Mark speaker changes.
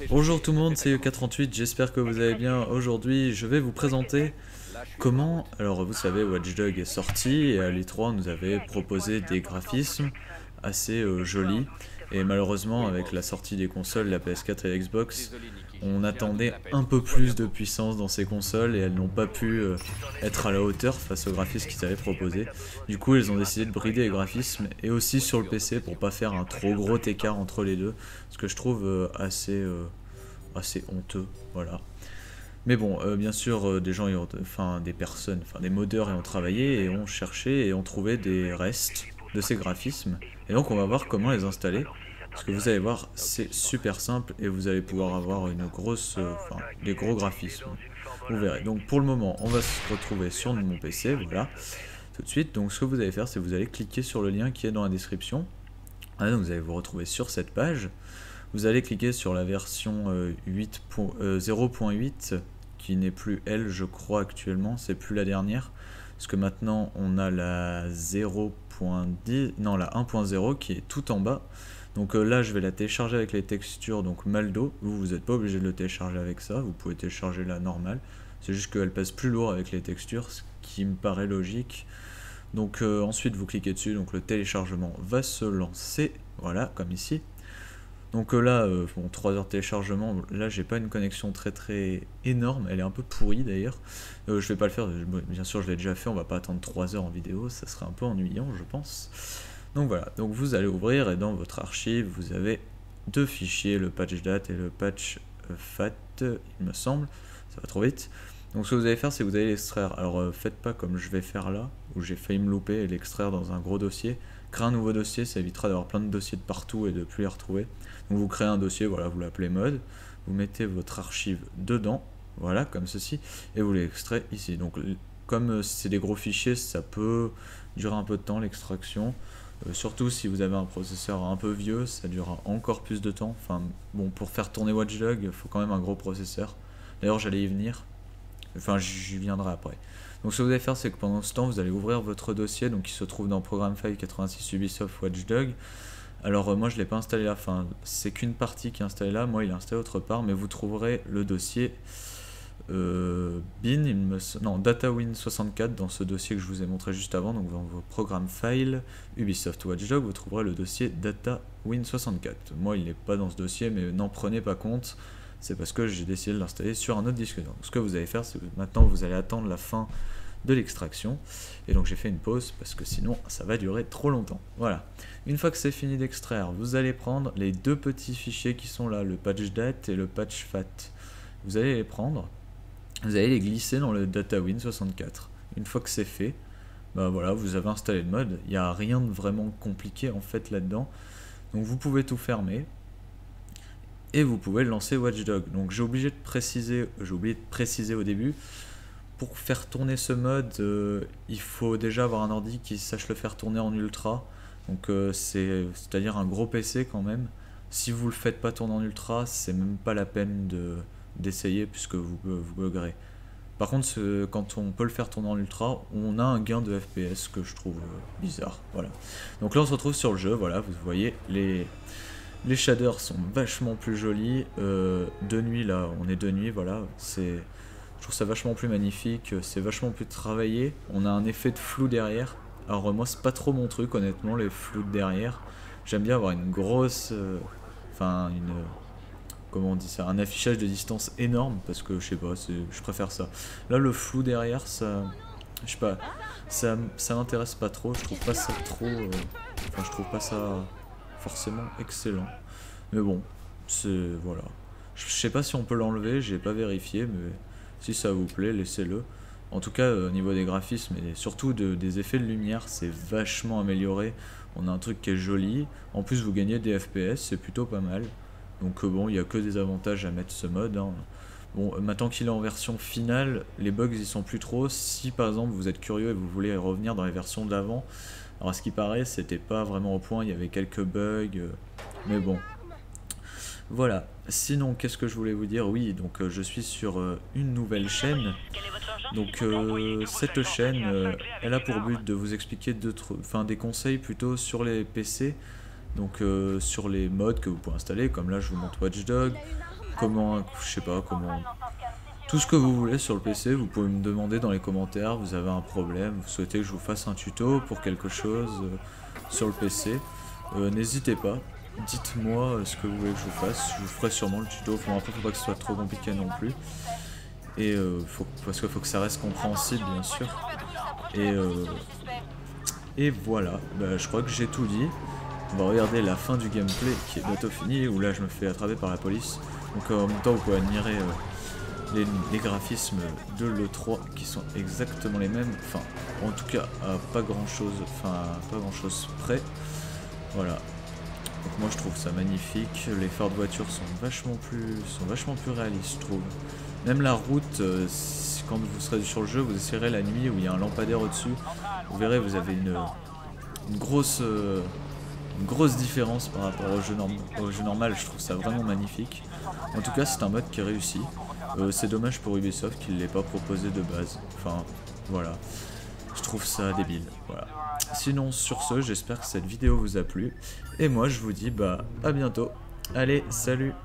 Speaker 1: Bonjour tout le monde, c'est E438, j'espère que vous allez bien. Aujourd'hui, je vais vous présenter comment... Alors vous savez, Watch Dogs est sorti et à l'E3 nous avait proposé des graphismes assez jolis. Et malheureusement, avec la sortie des consoles, la PS4 et la Xbox, on attendait un peu plus de puissance dans ces consoles et elles n'ont pas pu être à la hauteur face aux graphismes qu'ils avaient proposés. Du coup, ils ont décidé de brider les graphismes et aussi sur le PC pour pas faire un trop gros écart entre les deux, ce que je trouve assez honteux, voilà. Mais bon, bien sûr, des gens, des personnes, des modeurs y ont travaillé et ont cherché et ont trouvé des restes de ces graphismes. Et donc on va voir comment les installer. Parce que vous allez voir, c'est super simple et vous allez pouvoir avoir des gros graphismes. Vous verrez. Donc pour le moment, on va se retrouver sur mon PC, voilà, tout de suite. Donc ce que vous allez faire, c'est que vous allez cliquer sur le lien qui est dans la description. Donc vous allez vous retrouver sur cette page. Vous allez cliquer sur la version 0.8 qui n'est plus elle, je crois actuellement, c'est plus la dernière. Parce que maintenant on a la 0.10, non la 1.0 qui est tout en bas. Donc là je vais la télécharger avec les textures, donc Maldo, vous n'êtes pas obligé de le télécharger avec ça, vous pouvez télécharger la normale. C'est juste qu'elle pèse plus lourd avec les textures, ce qui me paraît logique. Donc ensuite vous cliquez dessus, donc le téléchargement va se lancer, voilà, comme ici. Donc là, bon, 3 heures de téléchargement, là j'ai pas une connexion très énorme, elle est un peu pourrie d'ailleurs. Je vais pas le faire, bien sûr je l'ai déjà fait, on va pas attendre 3 heures en vidéo, ça serait un peu ennuyant je pense. Donc voilà, donc vous allez ouvrir et dans votre archive vous avez deux fichiers, le patch date et le patch fat, il me semble, ça va trop vite. Donc ce que vous allez faire, c'est que vous allez l'extraire. Alors faites pas comme je vais faire là, où j'ai failli me louper et l'extraire dans un gros dossier. Créer un nouveau dossier, ça évitera d'avoir plein de dossiers de partout et de plus les retrouver. Donc vous créez un dossier, voilà, vous l'appelez mode, vous mettez votre archive dedans, voilà, comme ceci, et vous l'extraitez ici. Donc comme c'est des gros fichiers, ça peut durer un peu de temps l'extraction. Surtout si vous avez un processeur un peu vieux, ça durera encore plus de temps. Enfin bon, pour faire tourner Watch Dogs, il faut quand même un gros processeur. D'ailleurs j'allais y venir. Enfin, j'y viendrai après. Donc ce que vous allez faire, c'est que pendant ce temps, vous allez ouvrir votre dossier, donc qui se trouve dans Program File 86 Ubisoft Watch Dogs. Alors moi, je ne l'ai pas installé là, enfin, c'est qu'une partie qui est installée là, moi il est installé autre part, mais vous trouverez le dossier DataWin64 dans ce dossier que je vous ai montré juste avant, donc dans vos Program File Ubisoft Watch Dogs, vous trouverez le dossier DataWin64. Moi, il n'est pas dans ce dossier, mais n'en prenez pas compte. C'est parce que j'ai décidé de l'installer sur un autre disque dur. Donc ce que vous allez faire, c'est que maintenant vous allez attendre la fin de l'extraction. Et donc j'ai fait une pause parce que sinon ça va durer trop longtemps. Voilà. Une fois que c'est fini d'extraire, vous allez prendre les deux petits fichiers qui sont là, le patch date et le patch fat. Vous allez les prendre, vous allez les glisser dans le DataWin64. Une fois que c'est fait, bah voilà, vous avez installé le mode. Il n'y a rien de vraiment compliqué en fait là-dedans. Donc vous pouvez tout fermer. Et vous pouvez lancer Watch Dogs. Donc j'ai oublié de préciser au début, pour faire tourner ce mode, il faut déjà avoir un ordi qui sache le faire tourner en ultra. Donc c'est-à-dire un gros PC quand même. Si vous le faites pas tourner en ultra, c'est même pas la peine d'essayer puisque vous buggerez. Par contre, quand on peut le faire tourner en ultra, on a un gain de FPS que je trouve bizarre. Voilà. Donc là on se retrouve sur le jeu, voilà, vous voyez les shaders sont vachement plus jolis, de nuit là, on est de nuit, voilà, je trouve ça vachement plus magnifique, c'est vachement plus travaillé, on a un effet de flou derrière. Alors moi c'est pas trop mon truc honnêtement, les flous de derrière, j'aime bien avoir une grosse, comment on dit ça, un affichage de distance énorme, parce que je sais pas, je préfère ça. Là le flou derrière, ça, je sais pas, ça m'intéresse pas trop, je trouve pas ça trop, je trouve pas ça forcément excellent, mais bon, c'est voilà, je sais pas si on peut l'enlever, j'ai pas vérifié, mais si ça vous plaît, laissez-le. En tout cas, au niveau des graphismes et surtout des effets de lumière, c'est vachement amélioré. On a un truc qui est joli, en plus vous gagnez des FPS, c'est plutôt pas mal. Donc bon, il n'y a que des avantages à mettre ce mode, hein. Bon, maintenant qu'il est en version finale, les bugs ils sont plus trop. Si par exemple vous êtes curieux et vous voulez revenir dans les versions d'avant, alors à ce qui paraît c'était pas vraiment au point, il y avait quelques bugs, mais bon. Voilà, sinon qu'est-ce que je voulais vous dire? Oui, donc je suis sur une nouvelle chaîne. Donc cette chaîne, elle a pour but de vous expliquer des conseils plutôt sur les PC. Donc sur les modes que vous pouvez installer, comme là je vous montre Watch Dogs, comment, je sais pas, comment... Tout ce que vous voulez sur le PC, vous pouvez me demander dans les commentaires, vous avez un problème, vous souhaitez que je vous fasse un tuto pour quelque chose sur le PC, n'hésitez pas, dites-moi ce que vous voulez que je vous fasse, je vous ferai sûrement le tuto, bon, après faut pas que ce soit trop compliqué non plus, et parce qu'il faut que ça reste compréhensible bien sûr, et voilà, bah, je crois que j'ai tout dit. On va regarder la fin du gameplay qui est bientôt fini, où là je me fais attraper par la police, donc en même temps vous pouvez admirer les graphismes de l'E3 qui sont exactement les mêmes, enfin en tout cas à pas grand chose près, voilà. Donc moi je trouve ça magnifique, les phares de voiture sont vachement plus réalistes je trouve. Même la route, quand vous serez sur le jeu, vous essayerez la nuit où il y a un lampadaire au-dessus, vous verrez vous avez une grosse différence par rapport au jeu normal, je trouve ça vraiment magnifique. En tout cas c'est un mode qui est réussi. C'est dommage pour Ubisoft qu'il ne l'ait pas proposé de base. Enfin, voilà. Je trouve ça débile. Voilà. Sinon, sur ce, j'espère que cette vidéo vous a plu. Et moi, je vous dis bah à bientôt. Allez, salut!